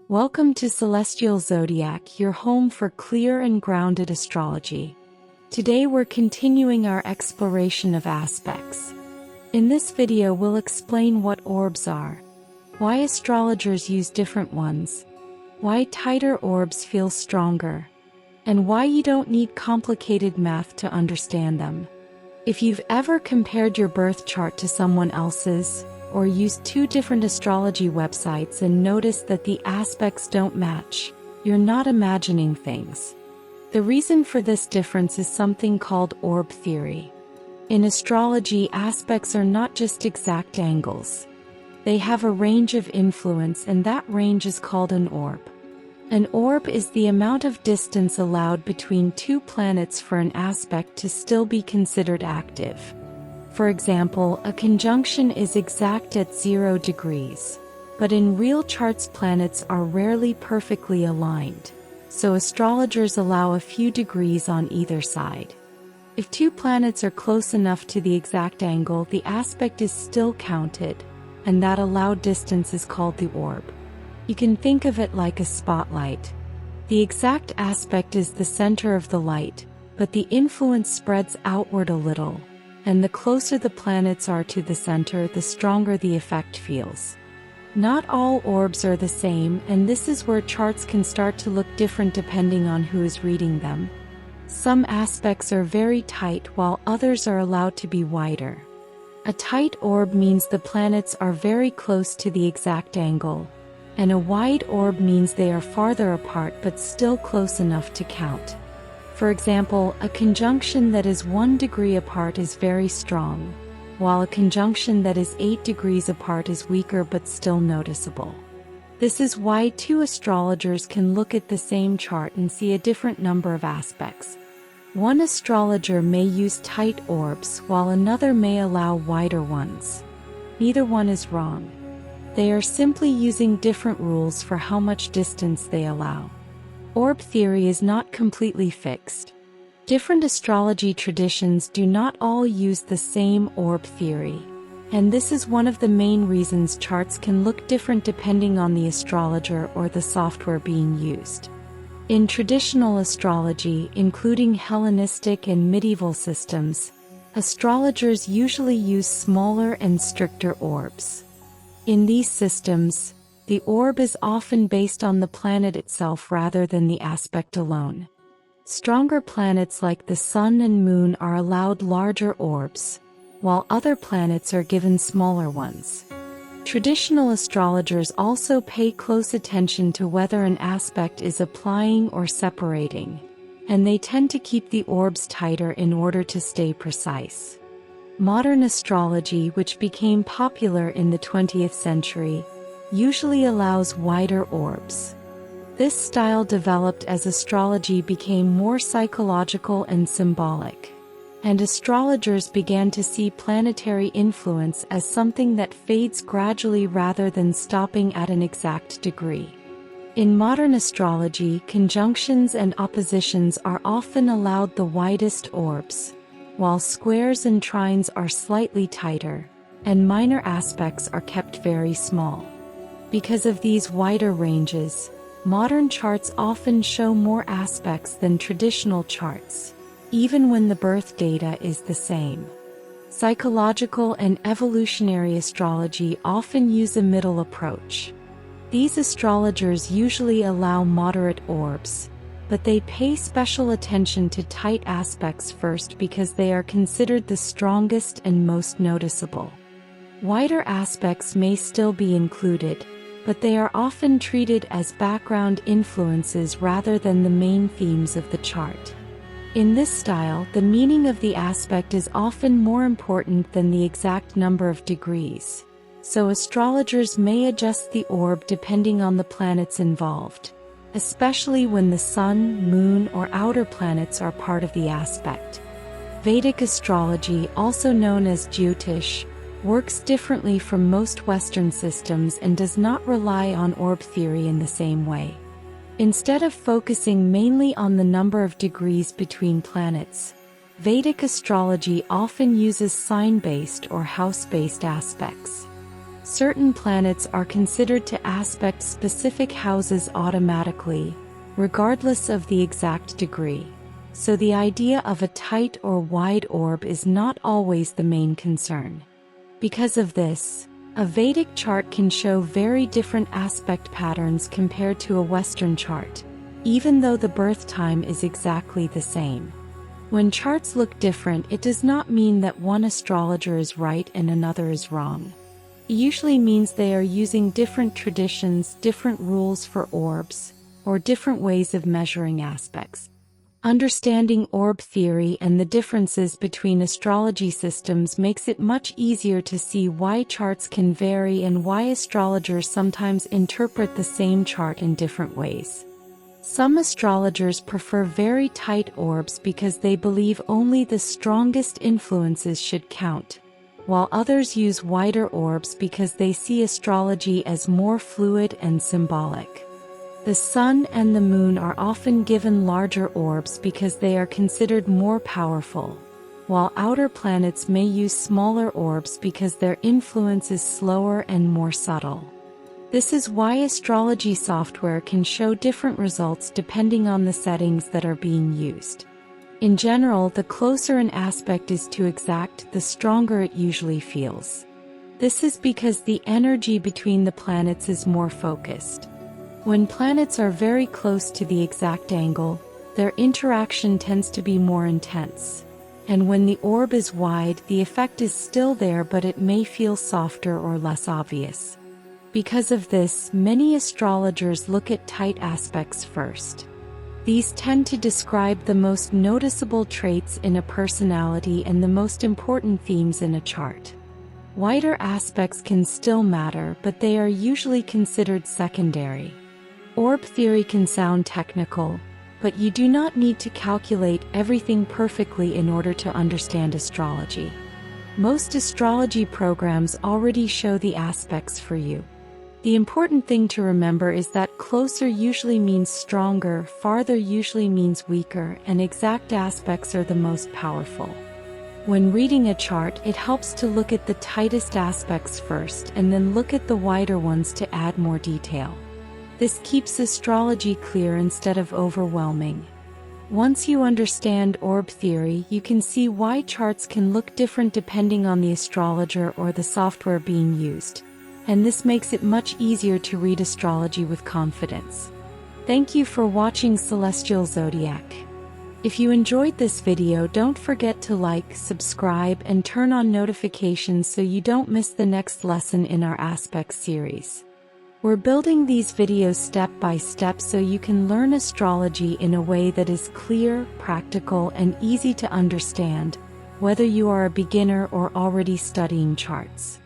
Welcome to Celestial Zodiac, your home for clear and grounded astrology. Today we're continuing our exploration of aspects. In this video we'll explain what orbs are, why astrologers use different ones, why tighter orbs feel stronger, and why you don't need complicated math to understand them. If you've ever compared your birth chart to someone else's, or used two different astrology websites and noticed that the aspects don't match, you're not imagining things. The reason for this difference is something called orb theory. In astrology, aspects are not just exact angles. They have a range of influence, and that range is called an orb. An orb is the amount of distance allowed between two planets for an aspect to still be considered active. For example, a conjunction is exact at 0 degrees, but in real charts planets are rarely perfectly aligned, so astrologers allow a few degrees on either side. If two planets are close enough to the exact angle, the aspect is still counted, and that allowed distance is called the orb. You can think of it like a spotlight. The exact aspect is the center of the light, but the influence spreads outward a little. And the closer the planets are to the center, the stronger the effect feels. Not all orbs are the same, and this is where charts can start to look different depending on who is reading them. Some aspects are very tight while others are allowed to be wider. A tight orb means the planets are very close to the exact angle, and a wide orb means they are farther apart but still close enough to count. For example, a conjunction that is 1 degree apart is very strong, while a conjunction that is 8 degrees apart is weaker but still noticeable. This is why two astrologers can look at the same chart and see a different number of aspects. One astrologer may use tight orbs while another may allow wider ones. Neither one is wrong. They are simply using different rules for how much distance they allow. Orb theory is not completely fixed. Different astrology traditions do not all use the same orb theory, and this is one of the main reasons charts can look different depending on the astrologer or the software being used. In traditional astrology, including Hellenistic and medieval systems, astrologers usually use smaller and stricter orbs. In these systems, the orb is often based on the planet itself rather than the aspect alone. Stronger planets like the Sun and Moon are allowed larger orbs, while other planets are given smaller ones. Traditional astrologers also pay close attention to whether an aspect is applying or separating, and they tend to keep the orbs tighter in order to stay precise. Modern astrology, which became popular in the 20th century, usually allows wider orbs. This style developed as astrology became more psychological and symbolic, and astrologers began to see planetary influence as something that fades gradually rather than stopping at an exact degree. In modern astrology, conjunctions and oppositions are often allowed the widest orbs, while squares and trines are slightly tighter, and minor aspects are kept very small. Because of these wider ranges, modern charts often show more aspects than traditional charts, even when the birth data is the same. Psychological and evolutionary astrology often use a middle approach. These astrologers usually allow moderate orbs, but they pay special attention to tight aspects first because they are considered the strongest and most noticeable. Wider aspects may still be included, but they are often treated as background influences rather than the main themes of the chart. In this style, the meaning of the aspect is often more important than the exact number of degrees, so astrologers may adjust the orb depending on the planets involved, especially when the Sun, Moon, or outer planets are part of the aspect. Vedic astrology, also known as Jyotish, works differently from most Western systems and does not rely on orb theory in the same way. Instead of focusing mainly on the number of degrees between planets, Vedic astrology often uses sign-based or house-based aspects. Certain planets are considered to aspect specific houses automatically, regardless of the exact degree. So the idea of a tight or wide orb is not always the main concern. Because of this, a Vedic chart can show very different aspect patterns compared to a Western chart, even though the birth time is exactly the same. When charts look different, it does not mean that one astrologer is right and another is wrong. It usually means they are using different traditions, different rules for orbs, or different ways of measuring aspects. Understanding orb theory and the differences between astrology systems makes it much easier to see why charts can vary and why astrologers sometimes interpret the same chart in different ways. Some astrologers prefer very tight orbs because they believe only the strongest influences should count, while others use wider orbs because they see astrology as more fluid and symbolic. The sun and the moon are often given larger orbs because they are considered more powerful, while outer planets may use smaller orbs because their influence is slower and more subtle. This is why astrology software can show different results depending on the settings that are being used. In general, the closer an aspect is to exact, the stronger it usually feels. This is because the energy between the planets is more focused. When planets are very close to the exact angle, their interaction tends to be more intense. And when the orb is wide, the effect is still there, but it may feel softer or less obvious. Because of this, many astrologers look at tight aspects first. These tend to describe the most noticeable traits in a personality and the most important themes in a chart. Wider aspects can still matter, but they are usually considered secondary. Orb theory can sound technical, but you do not need to calculate everything perfectly in order to understand astrology. Most astrology programs already show the aspects for you. The important thing to remember is that closer usually means stronger, farther usually means weaker, and exact aspects are the most powerful. When reading a chart, it helps to look at the tightest aspects first and then look at the wider ones to add more detail. This keeps astrology clear instead of overwhelming. Once you understand orb theory, you can see why charts can look different depending on the astrologer or the software being used, and this makes it much easier to read astrology with confidence. Thank you for watching Celestial Zodiac. If you enjoyed this video, don't forget to like, subscribe, and turn on notifications so you don't miss the next lesson in our aspects series. We're building these videos step by step so you can learn astrology in a way that is clear, practical, and easy to understand, whether you are a beginner or already studying charts.